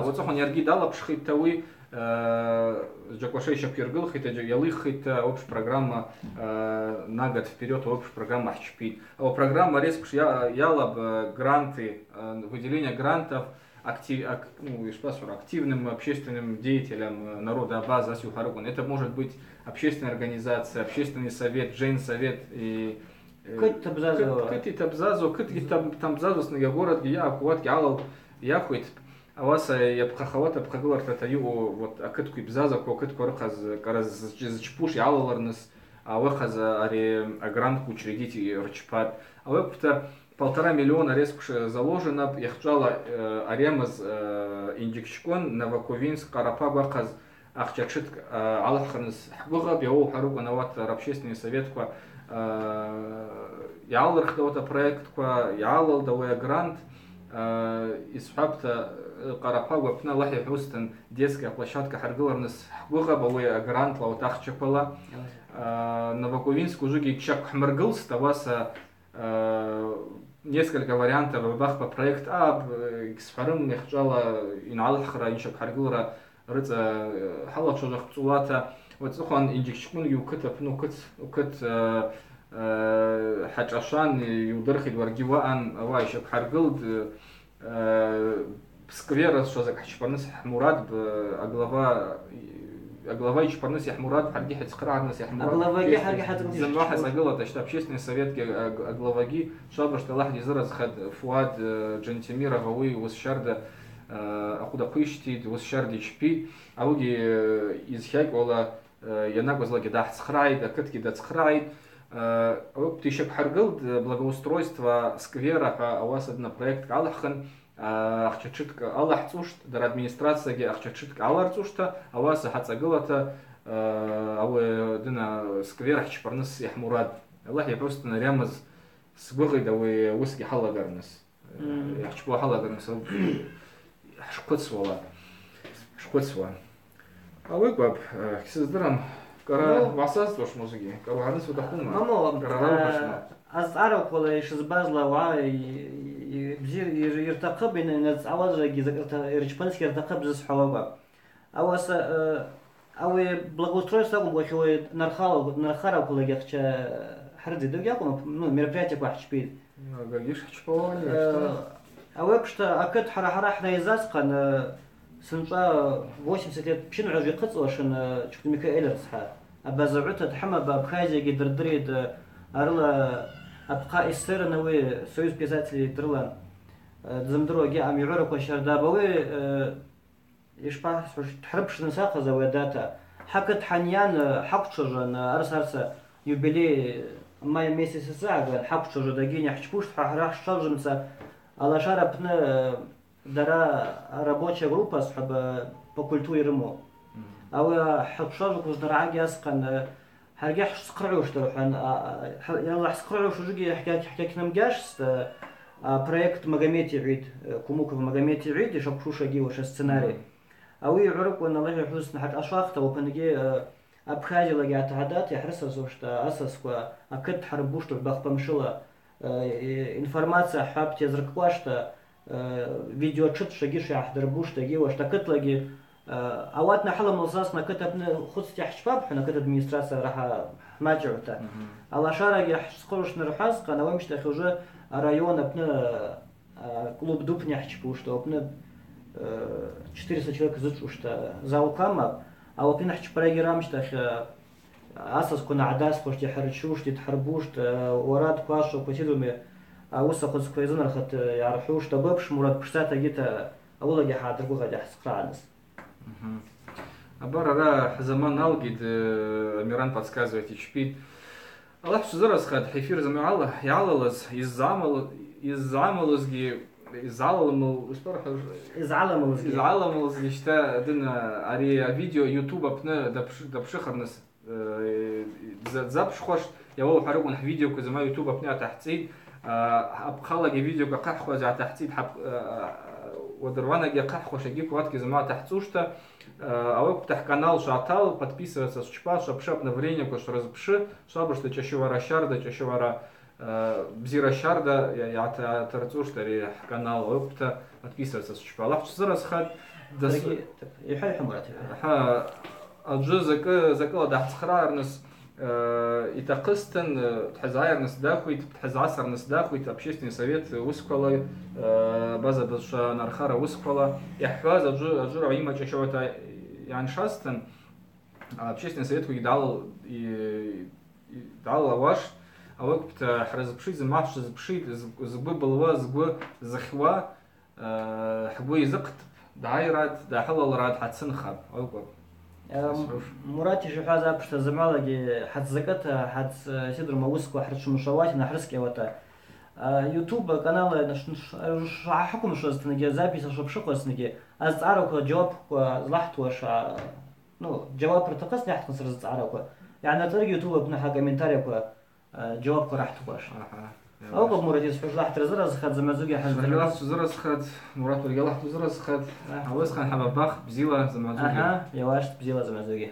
Вот он ярги дала пшхитави Джаквашей Шапиргыл, хотя ялых это общая программа на год вперед, общая программа HPP. А программа резко яла гранты, выделение грантов активным общественным деятелям народа база Сюхаргун. Это может быть общественная организация, общественный совет, Джейн-совет и Кыти Табзазу, город, я аккуратки алал, я хоть а вас я бхахавата бхагуар татаю вот акытку бзаза кокытку рахаз караз зачпуш ялаларныс а вахаз ари грант учредить рчпат а вепта 1,5 миллиона резкуш заложено яхчала аремаз индикшкон Новоковинск Карапа вахаз ахчакшит алахарныс хбуга бяу харуга нават общественный совет ква яллар хтота проект ква ялал давая грант исхабта Карапа вапна лахи хустен детская площадка Харгыларныс хбуга бауя грант лаутах чапала Новоковинск уже гичак хмаргыл ставаса несколько вариантов бах по проект сфарым мехчала иналхра иншак Харгылара рыца халат шожах цулата вот сухан инжикшкун юката пнукат укат хачашан юдырхид варгиваан вайшак Харгыл сквера что за качпарныс Мурат глава Ичпарныс Мурат Харгихат Скрарныс Мурат главаги Харгихат Замаха Сагылата что общественный совет главаги шабаш талах дизраз хад Фуад Джантимира Гауи Усшарда Ахуда Пыштид Усшарди Чпи ауги из Хягола Янагозлаги да Скрайд Акытки да Скрайд Тишек Харгыл благоустройство сквера а у вас одна проект Аллахан Ахчачитка Аллах цушт, дар администрация ге Ахчачитка Аллах цушта, а вас хацагылата, а дина сквер Ахчапарныс Яхмурад. Аллах я просто нарямаз с гурой да вы уски халагарныс. Ахчапу халагарныс. Шкотсвала. А вы баб, кисыздарам, кара васаз тош музыки, кара хадыс ватахума. Мамо, аз арак вала ишизбазла ва بزير يرتقب إن أول ذكرت إرجبانس يرتقب زس حوابا أواس أو благоустройство сагум бахой нархара около гехча харди догяком ну мероприятие пахчпит гагиш хчпавани а вебшта акет хара хнаизаскан сынча 80 лет пшин уже қыцошын чукт Микаэль рсха абазута тхама бабхази гидердрид арла أبقى السر نوي سويس بيزاتي درلان زمدرو جي أم يعرق وشردابوي يشبه تحربش نساق زاوية داتا حكت حنيان حق شجن أرس юбилей мая месяца зага حق شجن دقيني حشبوش راح شجن سا على شاربنا дара рабочая группа صحب по культуре рмо أو حق شجن كوز درعاجي أسقن هرجع سقرعوش تروحن يلا سقرعوش وجي حكاك نمجاش проект Магомед Юрид كوموك Магомед Юрид يشوف شو شجي وش السيناريو أوي عرق وإن الله يحوس نحت أشواقته وبنجي أبخاجي لقيت عادات يحرس زوجت أساس وأكد حربوش تبغى بمشلا информация حاب تزرق واشتا فيديو تشت شجيش يحضر بوش تجي واش تكت لقي أوقات نحلم نصاص كتبنا خص تحشباب حنا كتب أدمنسترация راح ماجرته على شارع يحسقوش نرحاز قنا ومش تخرج район апна клуб дуб не хочу, что апна 400 человек изучу, что за укама, а вот не хочу проиграм, что асас куна адас, что я харчу, что тхарбу, что урад квашу, потидуми, а уса ход сквозен рахат ярху, что бабш мурад пштата гита, а улаги хадргу гадя скранс. Абара заман алгид Амиран подсказывает и чпит. Allah şu zaraz kad hifir zamala yalaz izzalamız işte din ari video YouTube apne da pshkharnas zapshkhosh yawo harun video kuzma YouTube apne tahsid abkhala video qahkho za tahsid hab ودروана где قحخوش اجيب وقت كزما تحцушта а вы птах канал шатал подписываться с чпа чтобы на время кош разбши чтобы что чаще вара шарда чаще вара бзира шарда я тарцушта ри канал опта подписываться с чпа лах зараз хад يحيى حمرات ها الجزء زكاه ده تخرارنس إتقستن تحزايرنس داخوي تحزعسرنس داخوي общественный совет وسكولا база بشا نرخارة وسكولا يحفاز أجور عيمة شوتا يعني شاستن общественный совет ويدعال لواش أوقت حرز بشيت زماش بشيت زبوا بالوا زبوا زخوا حبوا يزقت دايرات داحل راد حتسنخب أوقف مراتي شو حاجة بشت زمالة حد زكاة حد سيدر موسكو حد شو مشروعات نحرسك وتا يوتيوب каналы نش حكم شو استنجي запись شو بشقة استنجي أزعرك جواب زلحت وش ну جواب протокол نحت نصر زعرك يعني طريق يوتيوب بنحا комментарий جواب راح تقوش أو مراتي سبحان الله ترزرز خد زمازوجي حد زرز خد مرات ورجال زرز خد عاوز خان حباب باخ بزيلا زمازوجي يواش بزيلا زمازوجي